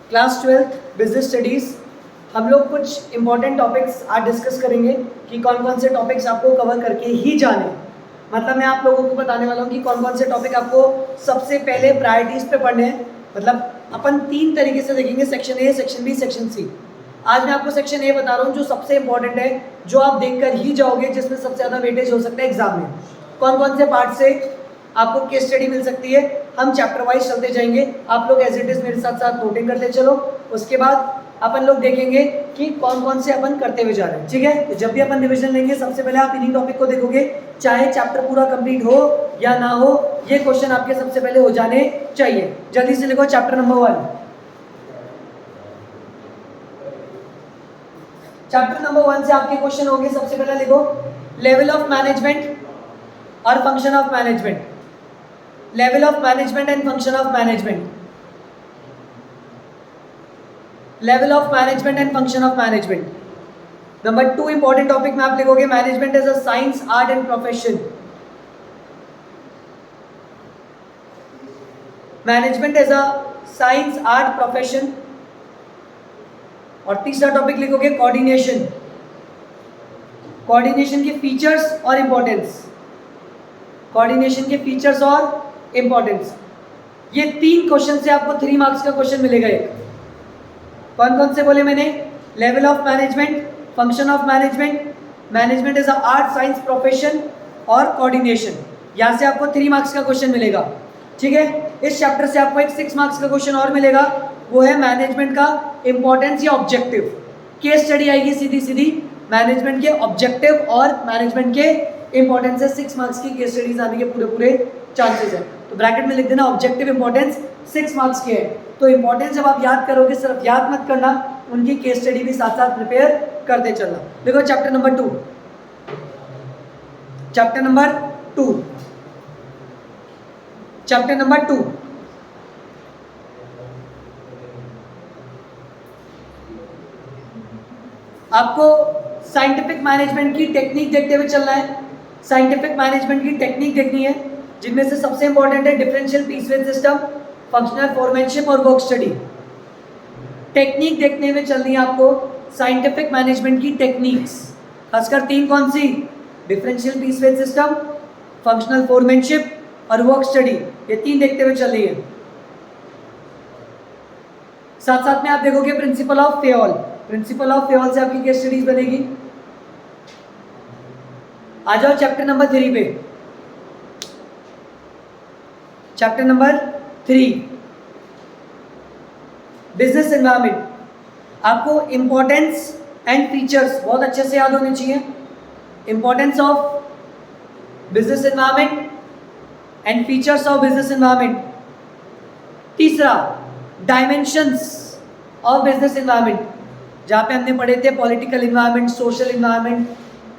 Class 12 business studies. हम लोग कुछ इंपॉर्टेंट टॉपिक्स आज डिस्कस करेंगे कि कौन कौन से टॉपिक्स आपको कवर करके ही जाने। मतलब मैं आप लोगों को बताने वाला हूँ कि कौन कौन से टॉपिक आपको सबसे पहले प्रायोरिटीज़ पे पढ़ने हैं। मतलब अपन 3 तरीके से देखेंगे, section A, section B, section C. आज मैं आपको सेक्शन ए बता रहा हूँ जो सबसे इंपॉर्टेंट है, जो आप देखकर ही जाओगे, जिसमें सबसे ज़्यादा वेटेज हो सकता है एग्जाम में। कौन कौन से पार्ट से आपको केस स्टडी मिल सकती है, हम चैप्टर वाइज चलते जाएंगे। आप लोग एज इट इज मेरे साथ साथ नोटिंग करते चलो। उसके बाद अपन लोग देखेंगे कि कौन कौन से अपन करते हुए जा रहे हैं। ठीक है, तो जब भी अपन रिविजन लेंगे सबसे पहले आप इन्हीं टॉपिक को देखोगे, चाहे चैप्टर पूरा कंप्लीट हो या ना हो, ये क्वेश्चन आपके सबसे पहले हो जाने चाहिए। जल्दी से लिखो चैप्टर नंबर 1। चैप्टर नंबर 1 से आपके क्वेश्चन होंगे। सबसे पहले लिखो लेवल ऑफ मैनेजमेंट और function of management. Level of management and function of management. Level of management and function of management. Number 2 important topic में आप लिखोगे management as a science, art and profession. Management as a science, art, profession. और तीसरा topic लिखोगे coordination. Coordination के features और importance. Coordination के features और इंपॉर्टेंस। ये 3 क्वेश्चन से आपको 3 मार्क्स का क्वेश्चन मिलेगा। एक कौन कौन से बोले मैंने? Level of management, function of management, management as a art, science, profession और कोऑर्डिनेशन। यहाँ से आपको 3 मार्क्स का क्वेश्चन मिलेगा। ठीक है, इस चैप्टर से आपको एक 6 मार्क्स का क्वेश्चन और मिलेगा, वो है मैनेजमेंट का इंपॉर्टेंस या ऑब्जेक्टिव। केस स्टडी आएगी सीधी सीधी मैनेजमेंट के ऑब्जेक्टिव और मैनेजमेंट के इंपॉर्टेंस है। 6 मार्क्स की केस स्टडीज आने के पूरे पूरे चांसेस है। तो ब्रैकेट में लिख देना ऑब्जेक्टिव इंपॉर्टेंस 6 मार्क्स के है। तो इंपॉर्टेंस जब आप याद करोगे सिर्फ याद मत करना, उनकी केस स्टडी भी साथ साथ प्रिपेयर करते चलना। देखो chapter number 2। Chapter number 2। Chapter number 2। आपको साइंटिफिक मैनेजमेंट की टेक्निक देखते हुए चलना है। साइंटिफिक मैनेजमेंट की टेक्निक देखनी है, जिनमें से सबसे इंपॉर्टेंट है डिफरेंशियल पीसवेज सिस्टम, फंक्शनल फोरमैनशिप और वर्क स्टडी। टेक्निक देखने में चलनी है आपको साइंटिफिक मैनेजमेंट की टेक्निक्स, खासकर 3 कौन सी? डिफरेंशियल पीसवेज सिस्टम, फंक्शनल फोरमैनशिप और वर्क स्टडी। ये 3 देखते हुए चल रही है। साथ साथ में आप देखोगे principle of Fayol. Principle of Fayol से आपकी केस स्टडीज बनेगी। आ जाओ चैप्टर नंबर 3 पे। Chapter number 3 business environment. आपको इंपॉर्टेंस एंड फीचर्स बहुत अच्छे से याद होने चाहिए। Importance of business environment and features of business environment. तीसरा डायमेंशंस ऑफ बिजनेस एनवायरनमेंट, जहाँ पे हमने पढ़े थे political environment, social environment,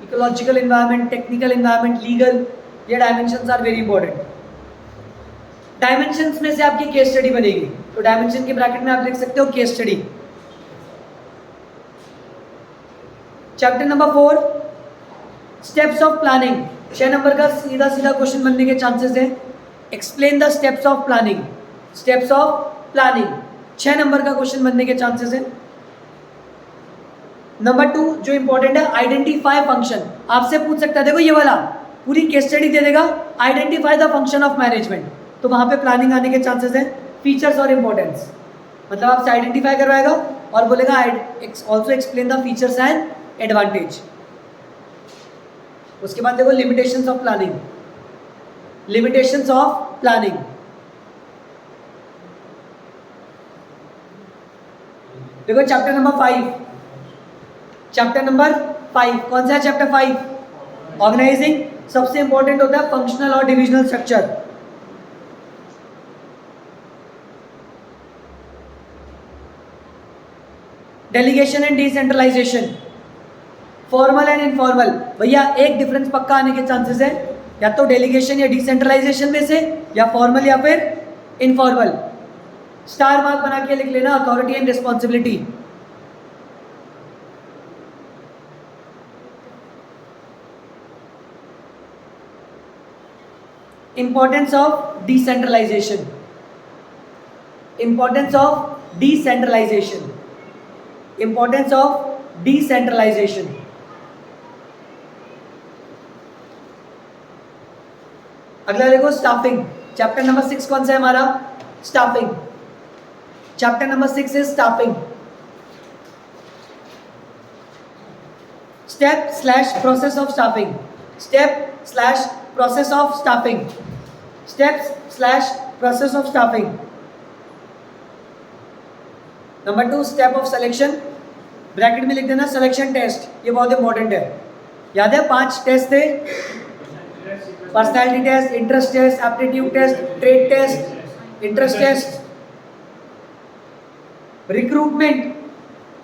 ecological environment, technical environment, legal. ये dimensions are very important. Dimensions में से आपकी केस स्टडी बनेगी, तो डायमेंशन के ब्रैकेट में आप लिख सकते हो case study. Chapter number 4 steps of planning. 6 number का सीधा सीधा क्वेश्चन बनने के चांसेस है। Explain the steps of planning. Steps of planning 6 number का क्वेश्चन बनने के चांसेस है। नंबर 2 जो इंपॉर्टेंट है आइडेंटिफाई फंक्शन। आपसे पूछ सकता है, देखो ये वाला पूरी केस स्टडी दे देगा, identify the function of management, तो वहां पे प्लानिंग आने के चांसेस है। फीचर्स और इंपॉर्टेंस, मतलब आपसे आइडेंटिफाई करवाएगा और बोलेगा also explain the features and advantage. उसके बाद देखो limitations of planning. Limitations of planning, देखो चैप्टर नंबर 5। चैप्टर नंबर 5 कौन सा है? Chapter 5 organising. सबसे इंपॉर्टेंट होता है फंक्शनल और divisional structure. Delegation and decentralisation, formal and informal. भैया एक डिफरेंस पक्का आने के चांसेस है, या तो डेलीगेशन या डिसेंट्रलाइजेशन में से, या फॉर्मल या फिर इनफॉर्मल। स्टार मार्क बना के लिख लेना authority and responsibility. Importance of decentralisation. Importance of decentralisation, importance of decentralisation. अगला देखो स्टाफिंग। चैप्टर नंबर 6 कौन सा है हमारा? Staffing. Chapter number 6 is staffing. Step slash process of staffing, step slash process of staffing, steps slash process of staffing. Number 2 step of selection, bracket में लिख देना selection test, ये बहुत इंपॉर्टेंट है। याद है 5 टेस्ट थे, personality test, interest test, aptitude test, trade test, interest test. Recruitment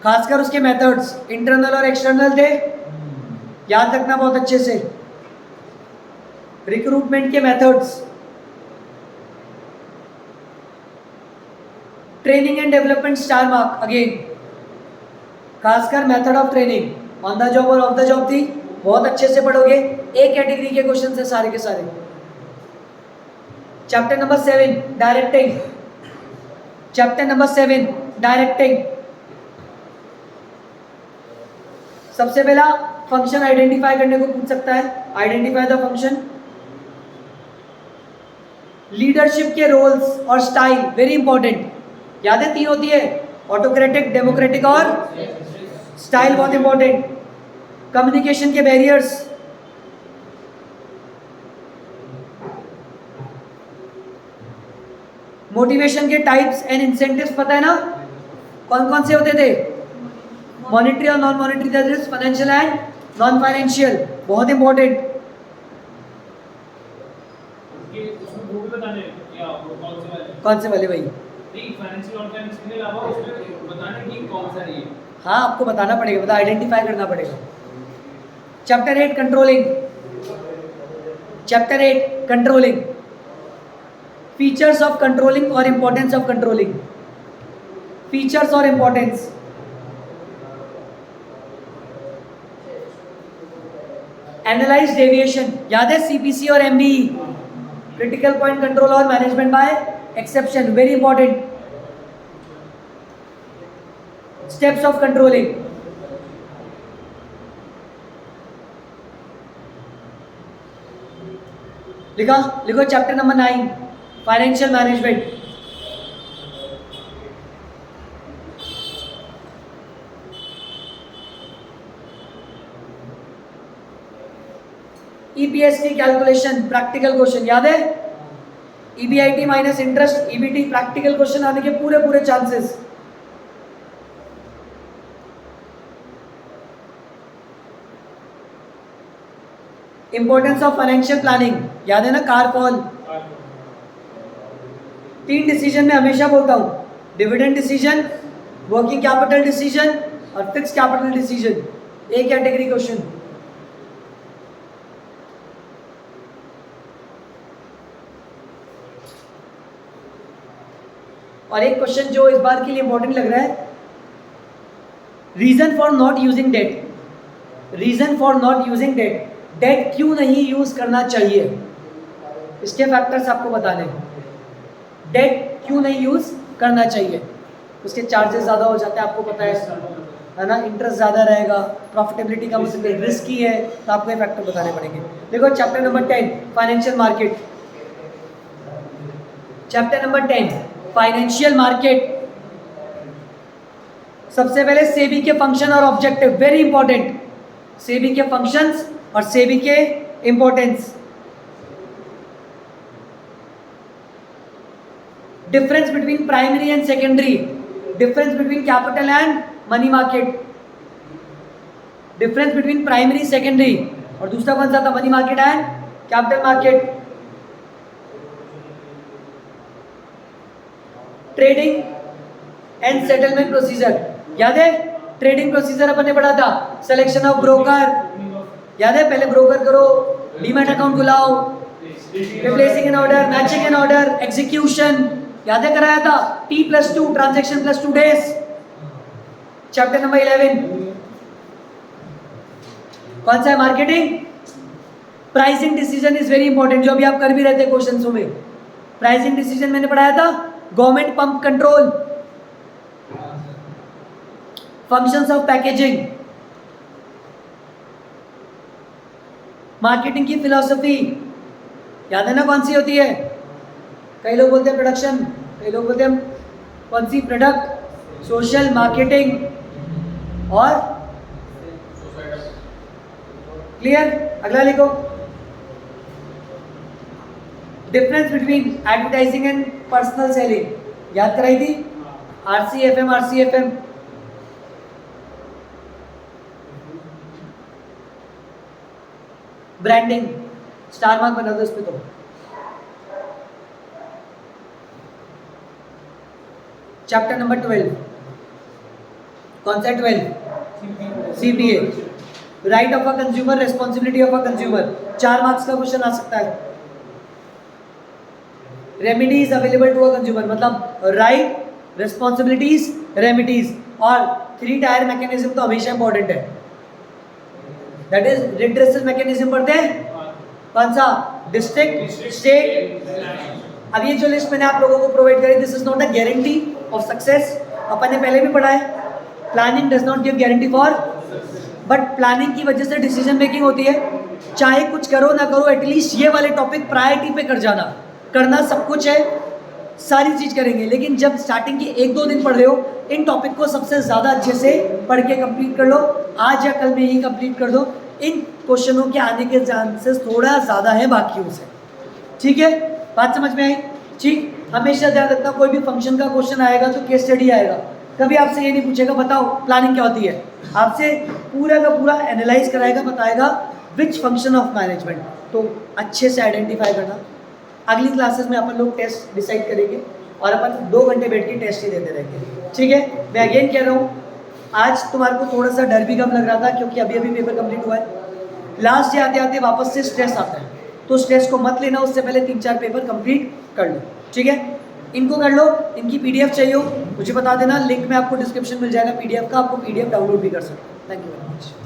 खासकर उसके मेथड्स इंटरनल और एक्सटर्नल थे, याद रखना बहुत अच्छे से। रिक्रूटमेंट के methods, training and development star mark, again खासकर method of training on the job और ऑफ द जॉब थी, बहुत अच्छे से पढ़ोगे। एक कैटेगरी के क्वेश्चन है सारे के सारे। Chapter number 7 directing, chapter number 7 directing. सबसे पहला फंक्शन आइडेंटिफाई करने को पूछ सकता है, आइडेंटिफाई द फंक्शन। लीडरशिप के रोल्स और स्टाइल वेरी इंपॉर्टेंट, याद है 3 होती है, ऑटोक्रेटिक, डेमोक्रेटिक और स्टाइल बहुत इंपॉर्टेंट। कम्युनिकेशन के बैरियर्स, मोटिवेशन के टाइप्स एंड इंसेंटिव्स पता है ना, कौन कौन से होते थे? मॉनेटरी और non monetary, financial and non financial, बहुत इंपॉर्टेंट। कौन से वाले भाई? हाँ आपको बताना पड़ेगा, बता आइडेंटिफाई करना पड़ेगा। Chapter 8 controlling, chapter 8 controlling, features of controlling और इंपॉर्टेंस ऑफ कंट्रोलिंग। फीचर्स और इंपॉर्टेंस, एनालाइज डेविएशन, याद है सीपीसी और एमबीई, क्रिटिकल पॉइंट कंट्रोल और management by exception, very important. Steps of controlling, लिखा लिखो chapter number 9 financial management. EPS की calculation practical question, याद है? EBIT minus interest EBT, practical question आने के पूरे पूरे chances. Importance of financial planning, याद है ना? Car call. 3 डिसीजन में हमेशा बोलता हूं, dividend decision, working capital decision और फिक्स कैपिटल डिसीजन, एक कैटेगरी क्वेश्चन। और एक क्वेश्चन जो इस बार के लिए इंपॉर्टेंट लग रहा है, reason for not using debt, reason for not using debt, debt क्यों नहीं यूज करना चाहिए, इसके फैक्टर्स आपको बताने हैं। डेट क्यों नहीं यूज करना चाहिए? उसके चार्जेस ज़्यादा हो जाते हैं, आपको पता है ना, इंटरेस्ट ज़्यादा रहेगा, प्रॉफिटेबिलिटी कम हो सकती है, रिस्की है, तो आपको ये फैक्टर बताने पड़ेंगे। देखो chapter number 10 financial market, chapter number 10 financial market. सबसे पहले सेबी के फंक्शन और ऑब्जेक्टिव, वेरी इंपॉर्टेंट, सेबी के फंक्शंस और सेबी के importance. Difference between primary and secondary, difference between capital and money market, difference between primary secondary, और दूसरा कौन सा था? Money market and capital market. Trading and settlement procedure, याद है? ट्रेडिंग प्रोसीजर अपन ने पढ़ा था, सिलेक्शन ऑफ ब्रोकर, याद है? पहले ब्रोकर करो, डीमैट अकाउंट खुलाओ, replacing an order, matching an order, execution, याद है? कराया था। T+2 transaction plus 2 days. Chapter number 11 कौन सा है? Marketing. Pricing decision is very important, जो अभी आप कर भी रहते हैं क्वेश्चंस में। प्राइसिंग डिसीजन मैंने पढ़ाया था। Government pump control, functions of packaging, marketing की फिलॉसफी याद है ना कौन सी होती है? कई लोग बोलते हैं प्रोडक्शन, कई लोग बोलते हैं कौन सी? प्रोडक्ट, सोशल, मार्केटिंग और क्लियर। अगला लिखो, difference between advertising and personal selling याद कराई थी? RCFM, RCFM। Branding, star mark बना दो इस पे। तो चैप्टर नंबर 12, कौन सा 12? CPA, right of a consumer, responsibility of a consumer. 4 marks का क्वेश्चन आ सकता है। Remedies available to a consumer, मतलब राइट, रेस्पॉन्सिबिलिटीज, रेमिडीज। और 3 टायर मैकेनिज्म तो हमेशा इंपॉर्टेंट है, दैट इज रिड्रेसल मैकेनिज्म पढ़ते हैं। कौन सा? District, state. अब ये जो लिस्ट मैंने आप लोगों को प्रोवाइड करी, this is not a guarantee of success. अपन ने पहले भी पढ़ा है, planning does not give guarantee for, but planning की वजह से डिसीजन मेकिंग होती है। चाहे कुछ करो ना करो, एटलीस्ट ये वाले टॉपिक प्रायोरिटी पे कर जाना। करना सब कुछ है, सारी चीज करेंगे, लेकिन जब स्टार्टिंग के 1-2 दिन पढ़ रहे हो, इन टॉपिक को सबसे ज्यादा अच्छे से पढ़ के कंप्लीट कर लो। आज या कल में ही कंप्लीट कर दो। इन क्वेश्चनों के आने के चांसेस थोड़ा ज्यादा है बाकियों से। ठीक है, बात समझ में आई? ठीक, हमेशा ध्यान रखना, कोई भी फंक्शन का क्वेश्चन आएगा तो केस स्टडी आएगा। कभी आपसे ये नहीं पूछेगा बताओ प्लानिंग क्या होती है, आपसे पूरा का पूरा एनालाइज कराएगा, बताएगा विच फंक्शन ऑफ मैनेजमेंट। तो अच्छे से आइडेंटिफाई करना। अगली क्लासेस में अपन लोग टेस्ट डिसाइड करेंगे और अपन 2 घंटे बैठ के टेस्ट ही देते रहेंगे। ठीक है, मैं अगेन कह रहा हूँ, आज तुम्हारे को थोड़ा सा डर भी कम लग रहा था क्योंकि अभी अभी पेपर कंप्लीट हुआ है। लास्ट डे आते आते वापस से स्ट्रेस आता है, तो स्ट्रेस को मत लेना, उससे पहले 3-4 पेपर कंप्लीट कर लो। ठीक है, इनको कर लो। इनकी PDF चाहिए हो मुझे बता देना, लिंक में आपको डिस्क्रिप्शन मिल जाएगा PDF का, आपको PDF डाउनलोड भी कर सकते हो। Thank you very much.